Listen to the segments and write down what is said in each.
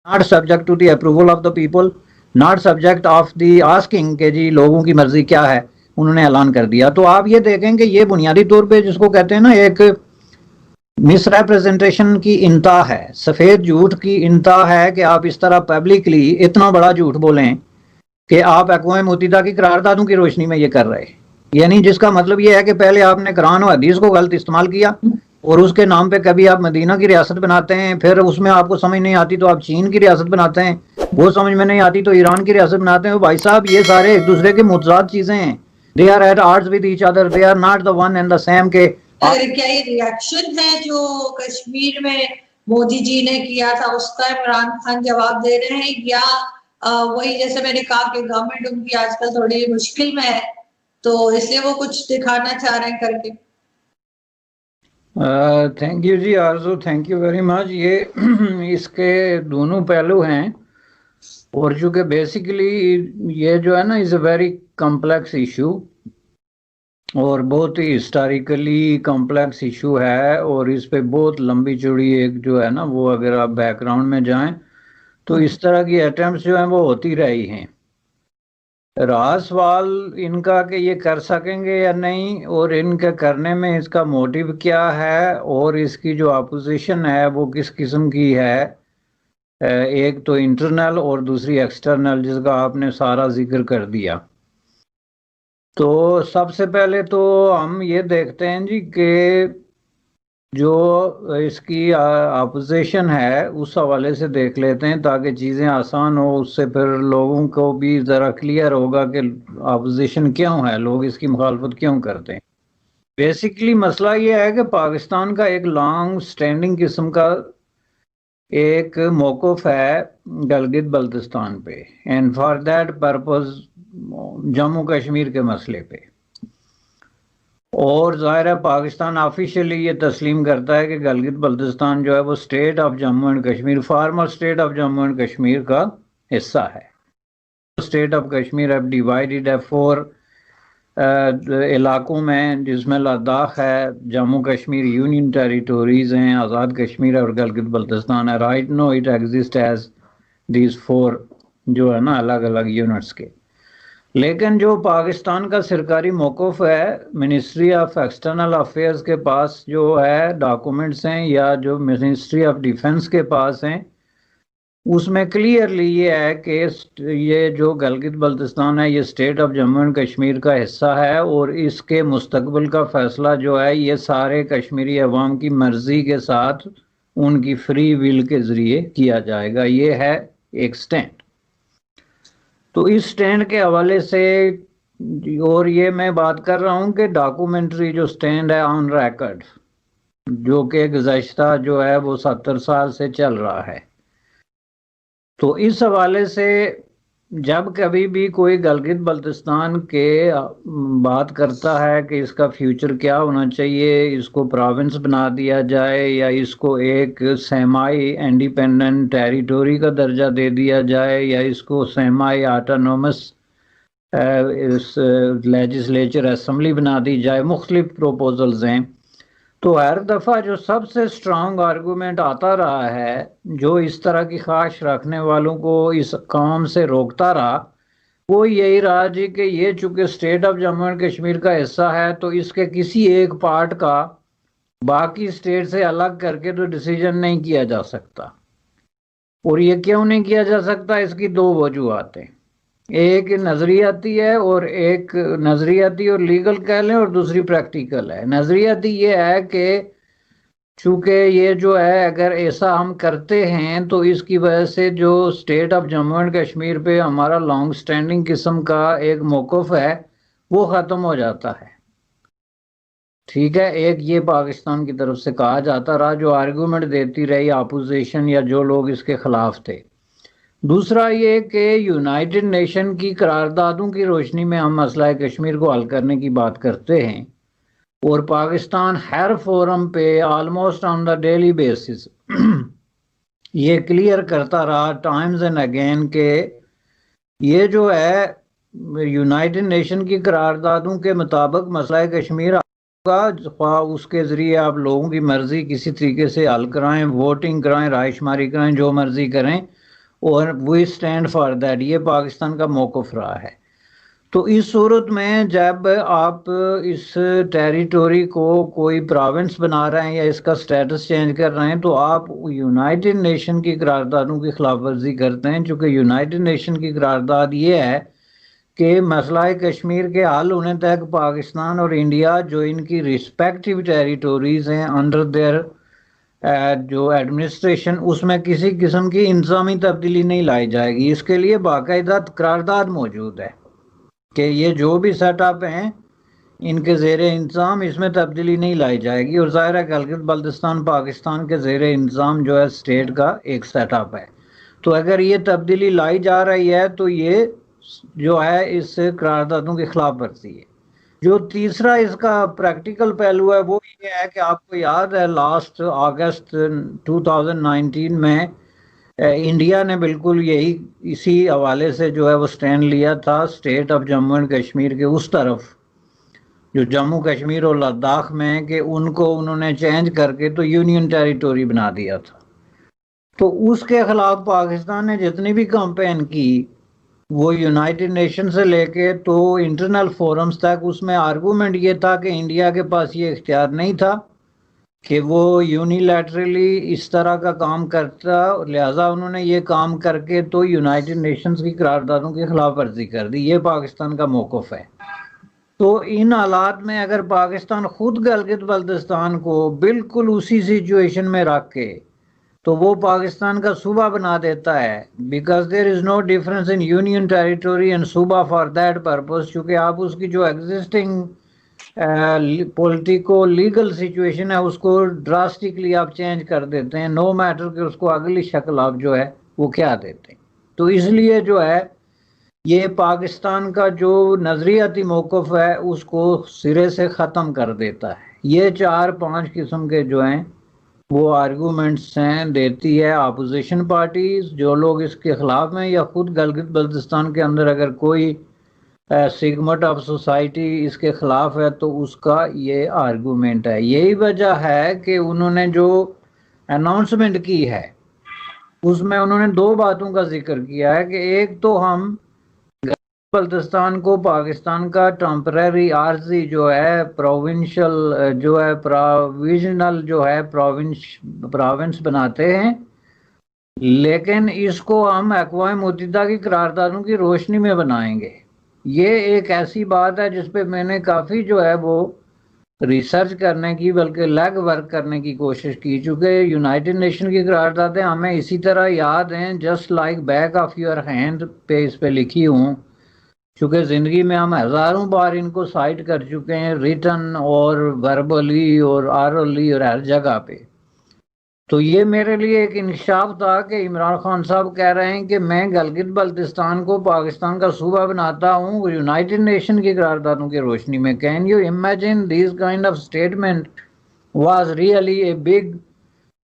Not subject to the approval of the people, not subject of the asking के जी लोगों की मर्जी क्या है, उन्होंने ऐलान कर दिया। तो आप ये देखेंगे ये बुनियादी तौर पे जिसको कहते हैं ना एक मिसरेप्रेजेंटेशन की इंतहा है, सफ़ेद झूठ की इंतहा है कि आप इस तरह पब्लिकली इतना बड़ा झूठ बोलें कि आप अक़वाम मुत्तहिदा की करारदादों की रोशनी में ये कर रहे हैं। यानी जिसका मतलब ये है कि पहले आपने कुरान और हदीस को गलत इस्तेमाल किया और उसके नाम पे कभी आप मदीना की रियासत बनाते हैं, फिर उसमें आपको समझ नहीं आती तो आप चीन की रियासत बनाते हैं, वो समझ में नहीं आती तो ईरान की रियासत बनाते हैं। भाई साहब ये सारे एक दूसरे के मुतजाद चीज़ें हैं, they are at odds with each other, they are not the one and the same के। क्या ये रिएक्शन है जो कश्मीर में मोदी जी ने किया था उसका इमरान खान जवाब दे रहे हैं, या वही जैसे मैंने कहा कि गवर्नमेंट उनकी आजकल थोड़ी मुश्किल में है तो इसलिए वो कुछ दिखाना चाह रहे हैं करके? Thank you ji Aarzoo, thank you very much. ये इसके दोनों पहलू हैं और चूंकि बेसिकली ये जो है ना is a very complex issue और बहुत ही हिस्टोरिकली कॉम्प्लेक्स इशू है और इस पे बहुत लंबी चौड़ी एक जो है ना वो अगर आप बैकग्राउंड में जाएं तो इस तरह की अटेम्प्ट्स जो हैं वो होती रही हैं। रहा सवाल इनका कि ये कर सकेंगे या नहीं और इनके करने में इसका मोटिव क्या है और इसकी जो अपोजिशन है वो किस किस्म की है, एक तो इंटरनल और दूसरी एक्सटर्नल, जिसका आपने सारा जिक्र कर दिया। तो सबसे पहले तो हम ये देखते हैं जी कि जो इसकी अपोजिशन है उस हवाले से देख लेते हैं ताकि चीज़ें आसान हो, उससे फिर लोगों को भी ज़रा क्लियर होगा कि अपोजिशन क्यों है, लोग इसकी मुखालफत क्यों करते हैं। बेसिकली मसला ये है कि पाकिस्तान का एक लॉन्ग स्टैंडिंग किस्म का एक मौक़िफ़ है गलगित बल्तिस्तान पे and for that purpose Jammu Kashmir के मसले पे। और ज़ाहिर है पाकिस्तान ऑफिशियली ये तस्लीम करता है कि गलगित बल्तिस्तान जो है वो state of Jammu and Kashmir, farmer state of Jammu and Kashmir का हिस्सा है। स्टेट ऑफ कश्मीर अब डिवाइडेड है 4 इलाकों में, जिसमें लद्दाख है, जम्मू कश्मीर यूनियन टेरिटोरीज हैं, आज़ाद कश्मीर और गलगित बल्तिस्तान है। Right no it exist as these 4 जो है ना अलग अलग यूनिट्स के। लेकिन जो पाकिस्तान का सरकारी मौक़िफ़ है, मिनिस्ट्री ऑफ एक्सटर्नल अफेयर्स के पास जो है डॉक्यूमेंट्स हैं या जो मिनिस्ट्री ऑफ डिफेंस के पास हैं, उसमें क्लियरली ये है कि ये जो गलगित बल्तिस्तान है ये state of Jammu and Kashmir का हिस्सा है और इसके मुस्तकबिल का फ़ैसला जो है ये सारे कश्मीरी अवाम की मर्ज़ी के साथ उनकी फ्री विल के ज़रिए किया जाएगा। ये है एक स्टैंड। तो इस स्टैंड के हवाले से, और ये मैं बात कर रहा हूँ कि डॉक्यूमेंट्री जो स्टैंड है ऑन रिकॉर्ड, जो कि गुज़श्ता जो है वो 70 साल से चल रहा है। तो इस हवाले से जब कभी भी कोई गलगित बल्तिस्तान के बात करता है कि इसका फ्यूचर क्या होना चाहिए, इसको प्रोविंस बना दिया जाए या इसको एक सेमाई इंडिपेंडेंट टेरिटोरी का दर्जा दे दिया जाए या इसको सेमाई ऑटोनोमस लेजिस्लेचर असम्बली बना दी जाए, मुख्तलिफ प्रोपोजल्स हैं। तो हर दफ़ा जो सबसे स्ट्रांग आर्गूमेंट आता रहा है, जो इस तरह की ख्वाहिश रखने वालों को इस काम से रोकता रहा, वो यही रहा जी कि ये चूँकि state of Jammu and Kashmir का हिस्सा है तो इसके किसी एक पार्ट का बाकी स्टेट से अलग करके तो डिसीजन नहीं किया जा सकता। और ये क्यों नहीं किया जा सकता, इसकी 2 वजूहात हैं। एक नज़रियाती है और एक नज़रियाती और लीगल कह लें और दूसरी प्रैक्टिकल है। नज़रियाती ये है कि चूँकि ये जो है अगर ऐसा हम करते हैं तो इसकी वजह से जो state of Jammu and Kashmir पे हमारा लॉन्ग स्टैंडिंग किस्म का एक मौक़िफ़ है वो ख़त्म हो जाता है। ठीक है, एक ये पाकिस्तान की तरफ से कहा जाता रहा, जो आर्गूमेंट देती रही अपोजिशन या जो लोग इसके ख़िलाफ़ थे। दूसरा ये कि यूनाइटेड नेशन की करारदादों की रोशनी में हम मसला कश्मीर को हल करने की बात करते हैं और पाकिस्तान हर फोरम पे almost on the daily basis ये क्लियर करता रहा टाइम्स एंड अगेन के ये जो है यूनाइटेड नेशन की करारदादों के मुताबिक मसला कश्मीर होगा, उसके ज़रिए आप लोगों की मर्ज़ी किसी तरीके से हल कराएं, वोटिंग कराएं, रायशुमारी कराएं, जो मर्ज़ी करें, और वी स्टैंड फॉर दैट, ये पाकिस्तान का मौक़िफ़ रहा है। तो इस सूरत में जब आप इस टेरिटोरी को कोई प्रोविंस बना रहे हैं या इसका स्टेटस चेंज कर रहे हैं, तो आप यूनाइटेड नेशन की करारदादों की खिलाफ वर्जी करते हैं, चूँकि यूनाइटेड नेशन की करारदाद ये है कि मसला कश्मीर के हल होने तक पाकिस्तान और इंडिया जो इनकी रिस्पेक्टिव टेरिटोरीज़ हैं अंडर देयर जो एडमिनिस्ट्रेशन, उसमें किसी किस्म की इंतजामी तब्दीली नहीं लाई जाएगी। इसके लिए बाकायदा करारदाद मौजूद है कि ये जो भी सेटअप हैं इनके ज़ेर इंतज़ाम, इसमें तब्दीली नहीं लाई जाएगी। और ज़ाहिर है गिलगित बल्तिस्तान पाकिस्तान के ज़ेर इंतज़ाम जो है स्टेट का एक सेटअप है। तो अगर ये तब्दीली लाई जा रही है तो ये जो है इस करारदादों की खिलाफ वर्जी है। जो तीसरा इसका प्रैक्टिकल पहलू है वो ये है कि आपको याद है लास्ट अगस्त 2019 में इंडिया ने बिल्कुल यही इसी हवाले से जो है वो स्टैंड लिया था state of Jammu and Kashmir के उस तरफ, जो जम्मू कश्मीर और लद्दाख में है, कि उनको उन्होंने चेंज करके तो यूनियन टेरिटोरी बना दिया था। तो उसके खिलाफ पाकिस्तान ने जितनी भी कैंपेन की वो यूनाइटेड नेशन से लेके तो इंटरनल फोरम्स तक, उसमें आर्गूमेंट ये था कि इंडिया के पास ये इख्तियार नहीं था कि वो यूनिलैटरली इस तरह का काम करता, लिहाजा उन्होंने ये काम करके तो यूनाइटेड नेशंस की करारदादों की खिलाफ वर्जी कर दी। ये पाकिस्तान का मौक़िफ़ है। तो इन हालात में अगर पाकिस्तान खुद गिलगित बल्तिस्तान को बिल्कुल उसी सिचुएशन में रख के तो वो पाकिस्तान का सूबा बना देता है, because there is no difference in union territory and सूबा फॉर दैट पर्पस, क्योंकि आप उसकी जो एग्जिस्टिंग पॉलिटिको लीगल सिचुएशन है उसको ड्रास्टिकली आप चेंज कर देते हैं, नो मैटर कि उसको अगली शक्ल आप जो है वो क्या देते हैं। तो इसलिए जो है ये पाकिस्तान का जो नज़रियाती मौक़िफ़ है उसको सिरे से ख़त्म कर देता है। ये 4-5 किस्म के जो हैं वो आर्गूमेंट्स हैं देती है अपोजिशन पार्टीज़, जो लोग इसके ख़िलाफ़ हैं, या ख़ुद गिलगित बल्तिस्तान के अंदर अगर कोई सेगमेंट ऑफ सोसाइटी इसके ख़िलाफ़ है तो उसका ये आर्गूमेंट है। यही वजह है कि उन्होंने जो अनाउंसमेंट की है उसमें उन्होंने 2 बातों का जिक्र किया है कि एक तो हम बल्तिस्तान को पाकिस्तान का टेम्परेरी आर्जी जो है प्रोविंशियल जो है प्रोविजनल जो है प्रोविंस बनाते हैं, लेकिन इसको हम अक़वाम मुत्तहिदा की करारदादों की रोशनी में बनाएंगे। ये एक ऐसी बात है जिस पे मैंने काफ़ी जो है वो रिसर्च करने की, बल्कि लेग वर्क करने की कोशिश की, चूँकि यूनाइटेड नेशन की करारदादें हमें इसी तरह याद हैं just like back of your hand पे इस पे लिखी हूँ, चूँकि ज़िंदगी में हम हज़ारों बार इनको साइट कर चुके हैं, रिटन और वर्बली और ऑरली और हर जगह पे। तो ये मेरे लिए एक इंकशाफ था कि इमरान खान साहब कह रहे हैं कि मैं गिलगित बल्तिस्तान को पाकिस्तान का सूबा बनाता हूँ यूनाइटेड नेशन की करारदादों की रोशनी में। Can you imagine this kind of statement was really a big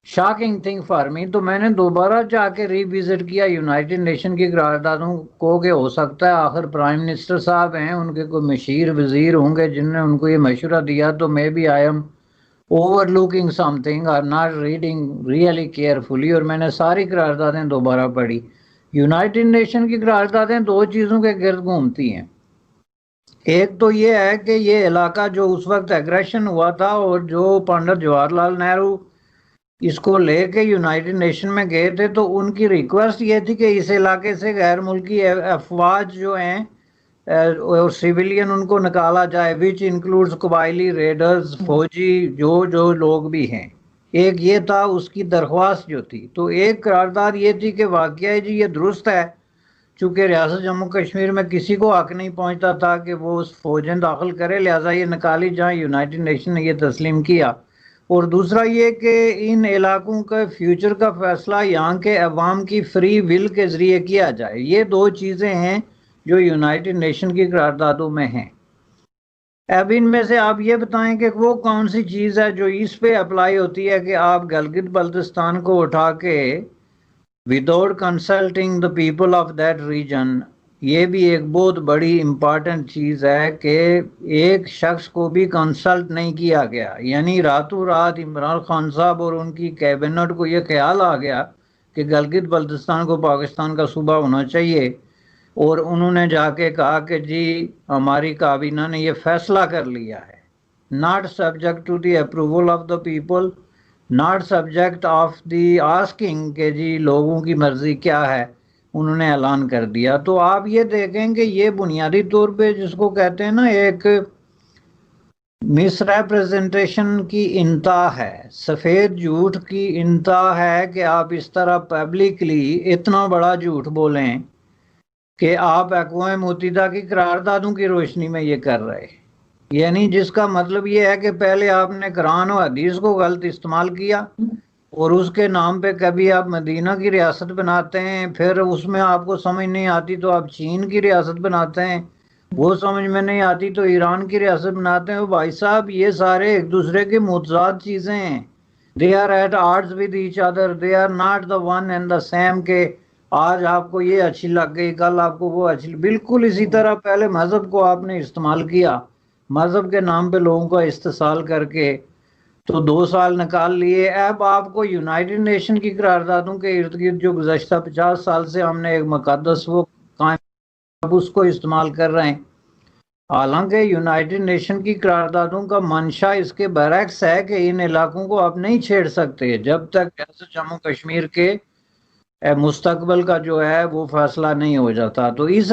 shocking thing for me. तो मैंने दोबारा जाके रिविजिट किया यूनाइटेड नेशन की करारदादों को कि हो सकता है आखिर प्राइम मिनिस्टर साहब हैं, उनके कोई मशीर वज़ीर होंगे जिनने उनको ये मशवरा दिया, तो maybe I am overlooking something और नॉट रीडिंग रियली केयरफुली। और मैंने सारी करारदादें दोबारा पढ़ी। यूनाइटेड नेशन की करारदादें 2 चीज़ों के गिर्द घूमती हैं। एक तो ये है कि ये इलाका जो उस वक्त एग्रेशन हुआ था और जो पंडित जवाहरलाल नेहरू इसको लेके यूनाइटेड नेशन में गए थे, तो उनकी रिक्वेस्ट ये थी कि इस इलाके से गैर मुल्की अफवाज जो हैं और सिविलियन उनको निकाला जाए, विच इंक्लूड्स कबायली रेडर्स, फौजी जो लोग भी हैं। एक ये था उसकी दरख्वास्त जो थी। तो एक करारदाद ये थी कि वाकई जी ये दुरुस्त है, चूँकि रियासत जम्मू कश्मीर में किसी को हक नहीं पहुँचता था कि वो उस फौजें दाखिल करे, लिहाजा ये निकाली जाए। यूनाइटेड नेशन ने ये तस्लीम किया। और दूसरा ये कि इन इलाकों के फ्यूचर का फैसला यहाँ के अवाम की फ्री विल के ज़रिए किया जाए। ये 2 चीज़ें हैं जो यूनाइटेड नेशन की करारदादों में हैं। अब इनमें से आप ये बताएं कि वो कौन सी चीज़ है जो इस पे अप्लाई होती है कि आप गिलगित बल्तिस्तान को उठा के without consulting the people of that region. ये भी एक बहुत बड़ी इम्पॉर्टेंट चीज़ है कि एक शख्स को भी कंसल्ट नहीं किया गया, यानी रातों रात इमरान खान साहब और उनकी कैबिनेट को ये ख्याल आ गया कि गिलगित बल्तिस्तान को पाकिस्तान का सूबा होना चाहिए, और उन्होंने जाके कहा कि जी हमारी काबीना ने ये फैसला कर लिया है, not subject to the approval of the people, not subject of the asking के जी लोगों की मर्जी क्या है, उन्होंने ऐलान कर दिया। तो आप ये देखेंगे ये बुनियादी तौर पे जिसको कहते हैं ना एक मिस रिप्रेजेंटेशन की इंतहा है, सफ़ेद झूठ की इंतहा है कि आप इस तरह पब्लिकली इतना बड़ा झूठ बोलें कि आप अक़वाम मुत्तहिदा की करारदादों की रोशनी में ये कर रहे, यानी जिसका मतलब ये है कि पहले आपने कुरान और हदीस को गलत इस्तेमाल किया और उसके नाम पे कभी आप मदीना की रियासत बनाते हैं, फिर उसमें आपको समझ नहीं आती तो आप चीन की रियासत बनाते हैं, वो समझ में नहीं आती तो ईरान की रियासत बनाते हैं। भाई साहब ये सारे एक दूसरे के मुतजाद चीज़ें हैं, they are at odds with each other, they are not the one and the same के आज आपको ये अच्छी लग गई कल आपको वो अच्छी। बिल्कुल इसी तरह पहले मज़हब को आपने इस्तेमाल किया, मज़हब के नाम पे लोगों का इस्तेसाल करके तो 2 साल निकाल लिए। अब आपको यूनाइटेड नेशन की करारदादों के इर्द गिर्द जो गुज़श्ता 50 साल से हमने एक मुकद्दस वो कायम, अब उसको इस्तेमाल कर रहे हैं। हालांकि यूनाइटेड नेशन की करारदादों का मंशा इसके बरक्स है कि इन इलाकों को आप नहीं छेड़ सकते जब तक जैसे जम्मू कश्मीर के मुस्तकबिल का जो है वो फैसला नहीं हो जाता। तो इस